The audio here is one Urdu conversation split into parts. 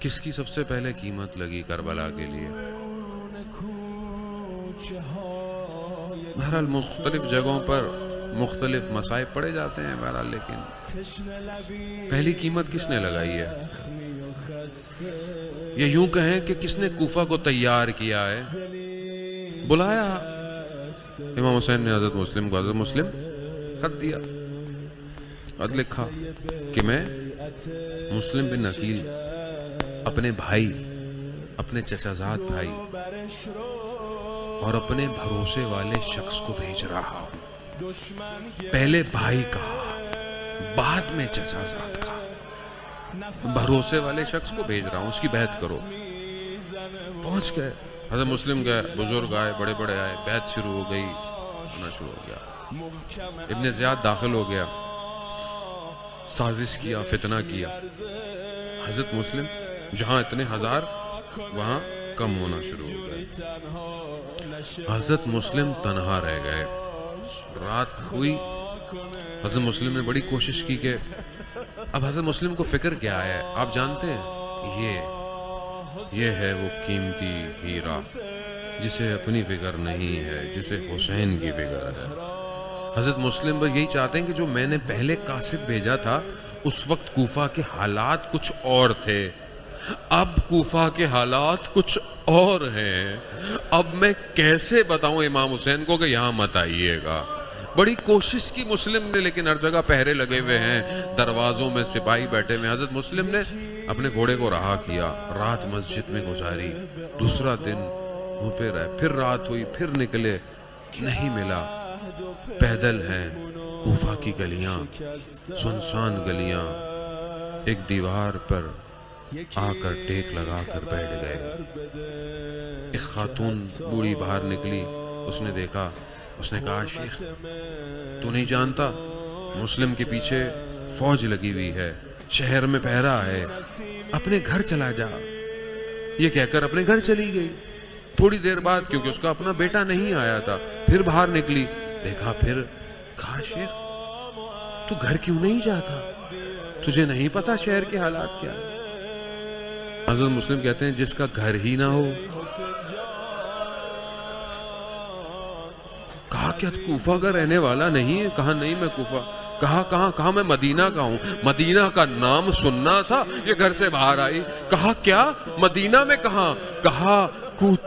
کس کی سب سے پہلے قیمت لگی کربلا کے لیے؟ بہرحال مختلف جگہوں پر مختلف مصائب پڑے جاتے ہیں بہرحال، لیکن پہلی قیمت کس نے لگائی ہے؟ یا یوں کہیں کہ کس نے کوفہ کو تیار کیا ہے؟ بلایا امام حسین نے حضرت مسلم کو، حضرت مسلم خط دیا، خط لکھا کہ میں مسلم بن عقیل اپنے بھائی، اپنے چچا زاد بھائی اور اپنے بھروسے والے شخص کو بھیج رہا ہوں۔ پہلے بھائی کہا، بعد میں چچا زاد کہا، بھروسے والے شخص کو بھیج رہا ہوں، اس کی بیعت کرو۔ پہنچ گئے، حضرت مسلم گئے، بزرگ آئے، بڑے بڑے آئے، بیعت شروع ہو گئی، ہونا شروع ہو گیا۔ ابن زیاد داخل ہو گیا، سازش کیا، فتنہ کیا۔ حضرت مسلم جہاں اتنے ہزار وہاں کم ہونا شروع ہو گئے۔ حضرت مسلم تنہا رہ گئے۔ رات ہوئی، حضرت مسلم نے بڑی کوشش کی کہ اب حضرت مسلم کو فکر کیا ہے؟ آپ جانتے ہیں یہ ہے وہ قیمتی ہیرا جسے اپنی فکر نہیں ہے، جسے حسین کی فکر ہے۔ حضرت مسلم بس یہی چاہتے ہیں کہ جو میں نے پہلے قاصد بھیجا تھا اس وقت کوفہ کے حالات کچھ اور تھے، اب کوفہ کے حالات کچھ اور ہیں، اب میں کیسے بتاؤں امام حسین کو کہ یہاں مت آئیے گا۔ بڑی کوشش کی مسلم نے، لیکن ہر جگہ پہرے لگے ہوئے ہیں، دروازوں میں سپاہی بیٹھے ہوئے ہیں۔ حضرت مسلم نے اپنے گھوڑے کو رہا کیا، رات مسجد میں گزاری، دوسرا دن وہ پہ رہے، پھر رات ہوئی، پھر نکلے، نہیں ملا۔ پیدل ہیں کوفہ کی گلیاں، سنسان گلیاں، ایک دیوار پر آ کر ٹیک لگا کر بیٹھ گئے۔ ایک خاتون بوڑھی باہر نکلی، اس نے دیکھا، اس نے کہا شیخ تو نہیں جانتا مسلم کے پیچھے فوج لگی ہوئی ہے، شہر میں پہرا ہے، اپنے گھر چلا جا۔ یہ کہہ کر اپنے گھر چلی گئی۔ تھوڑی دیر بعد، کیونکہ اس کا اپنا بیٹا نہیں آیا تھا، پھر باہر نکلی، دیکھا، پھر کہا شیخ تو گھر کیوں نہیں جاتا؟ تجھے نہیں پتا شہر کے حالات کیا؟ حضرت مسلم کہتے ہیں جس کا گھر ہی نہ ہو۔ کہا کیا کوفہ کا رہنے والا نہیں ہے؟ کہا نہیں میں کوفہ۔ کہا میں مدینہ کا ہوں۔ مدینہ کا نام سننا تھا، یہ گھر سے باہر آئی۔ کہا کیا مدینہ میں کہاں؟ کہا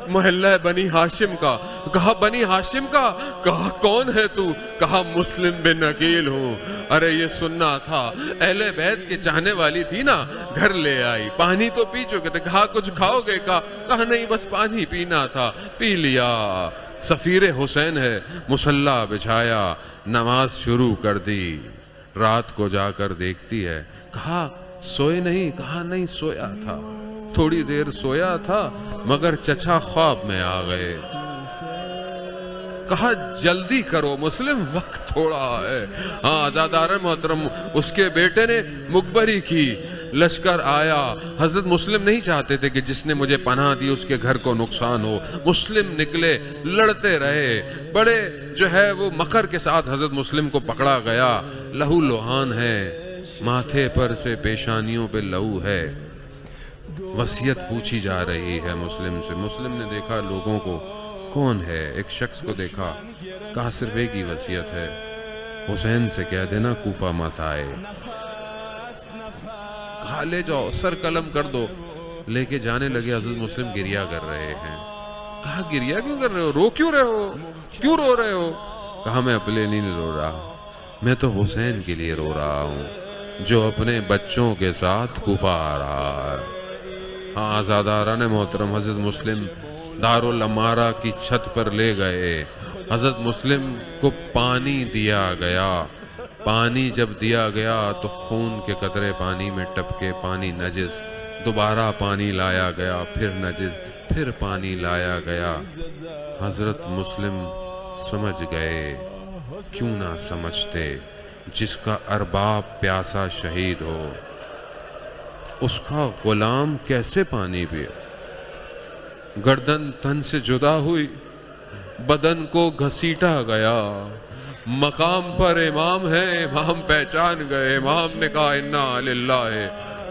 محلہ بنی ہاشم کا۔ کہا بنی ہاشم کا؟ کہا کون ہے تو؟ کہا مسلم بن عقیل ہوں۔ ارے یہ سننا تھا، اہل بیت کے چاہنے والی تھی نا، گھر لے آئی، پانی تو پی چکے تھے۔ کہا کچھ کھاؤ گے؟ کہا نہیں بس پانی پینا تھا، پی لیا۔ سفیر حسین ہے، مصلی بچھایا، نماز شروع کر دی۔ رات کو جا کر دیکھتی ہے، کہا سوئے نہیں؟ کہا نہیں سویا تھا، تھوڑی دیر سویا تھا مگر چچا خواب میں آ گئے۔ کہا جلدی کرو مسلم، وقت تھوڑا ہے۔ ہاں عزادار محترم، اس کے بیٹے نے مقبری کی، لشکر آیا۔ حضرت مسلم نہیں چاہتے تھے کہ جس نے مجھے پناہ دی اس کے گھر کو نقصان ہو۔ مسلم نکلے، لڑتے رہے، بڑے جو ہے وہ مکر کے ساتھ حضرت مسلم کو پکڑا گیا۔ لہو لوہان ہے، ماتھے پر سے پیشانیوں پہ لہو ہے۔ وصیت پوچھی جا رہی ہے مسلم سے۔ مسلم نے دیکھا لوگوں کو، کون ہے؟ ایک شخص کو دیکھا، کہا صرف ایک ہی وصیت ہے، حسین سے کہہ دینا کوفہ مت آئے۔ کہا لے جاؤ، سر قلم کر دو۔ لے کے جانے لگے، حضرت مسلم گریہ کر رہے ہیں۔ کہا گریہ کیوں کر رہے ہو؟ رو کیوں رہے ہو؟ کیوں رو رہے ہو؟ کہا میں اپنے لیے نہیں رو رہا، میں تو حسین کے لیے رو رہا ہوں جو اپنے بچوں کے ساتھ کوفہ آ رہا ہے۔ ہاں عزاداران محترم، حضرت مسلم دارالامارہ کی چھت پر لے گئے۔ حضرت مسلم کو پانی دیا گیا۔ پانی جب دیا گیا تو خون کے قطرے پانی میں ٹپکے، پانی نجس۔ دوبارہ پانی لایا گیا، پھر نجس، پھر پانی لایا گیا۔ حضرت مسلم سمجھ گئے، کیوں نہ سمجھتے، جس کا ارباب پیاسا شہید ہو اس کا غلام کیسے پانی پیے؟ گردن تن سے جدا ہوئی، بدن کو گھسیٹا گیا۔ مقام پر امام ہے، امام پہچان گئے۔ امام نے کہا انا للہ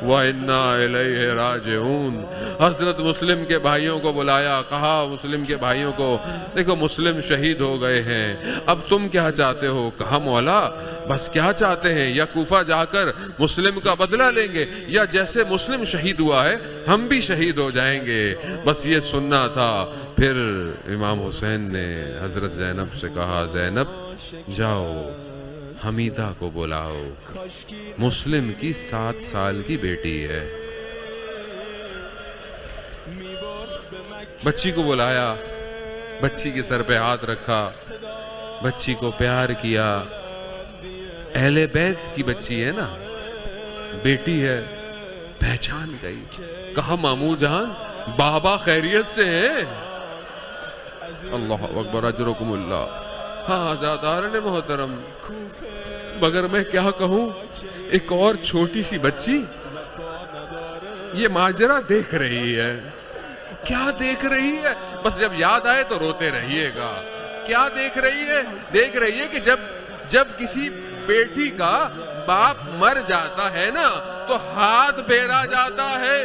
وَإِنَّا إِلَيْهِ راجعون۔ حضرت مسلم کے بھائیوں کو بلایا، کہا مسلم کے بھائیوں کو، دیکھو مسلم شہید ہو گئے ہیں، اب تم کیا چاہتے ہو؟ کہا مولا بس کیا چاہتے ہیں، یا کوفہ جا کر مسلم کا بدلہ لیں گے، یا جیسے مسلم شہید ہوا ہے ہم بھی شہید ہو جائیں گے، بس یہ سننا تھا۔ پھر امام حسین نے حضرت زینب سے کہا، زینب جاؤ حمیدہ کو بلاؤ، مسلم کی 7 سال کی بیٹی ہے۔ بچی کو بلایا، بچی کے سر پہ ہاتھ رکھا، بچی کو پیار کیا۔ اہل بیت کی بچی ہے نا، بیٹی ہے، پہچان گئی۔ کہا مامو جان بابا خیریت سے ہیں؟ اللہ اکبر، اجرکم اللہ۔ ہاں عزادارن محترم، مگر میں کیا کہوں، ایک اور چھوٹی سی بچی یہ ماجرا دیکھ رہی ہے۔ کیا دیکھ رہی ہے؟ بس جب یاد آئے تو روتے رہیے گا۔ کیا دیکھ رہی ہے؟ دیکھ رہی ہے کہ جب کسی بیٹی کا باپ مر جاتا ہے نا تو ہاتھ پھیرا جاتا ہے،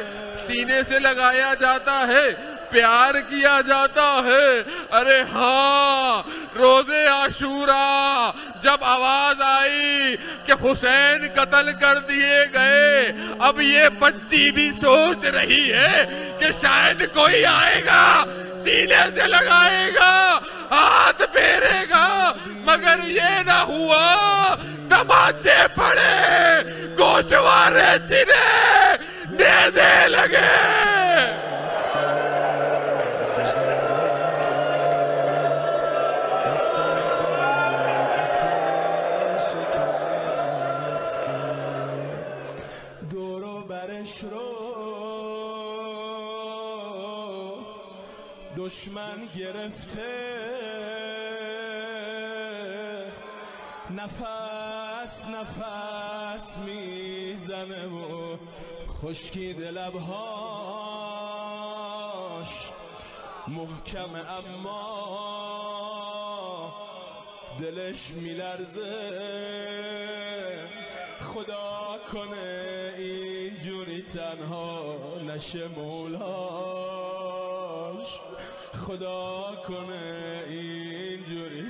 سینے سے لگایا جاتا ہے، پیار کیا جاتا ہے۔ ارے ہاں، روزے عاشوراء جب آواز آئی کہ حسین قتل کر دیے گئے، اب یہ بچی بھی سوچ رہی ہے کہ شاید کوئی آئے گا، سینے سے لگائے گا، ہاتھ پھیرے گا، مگر یہ نہ ہوا۔ تماچے پڑے، گوشوارے چنے، نیزے لگے۔ دشمن گرفته نفس نفس میزنه و خشکیده لبهاش محکم اما دلش میلرزه خدا کنه اینجوری تنها نشه مولاش خدا کنه اینجوری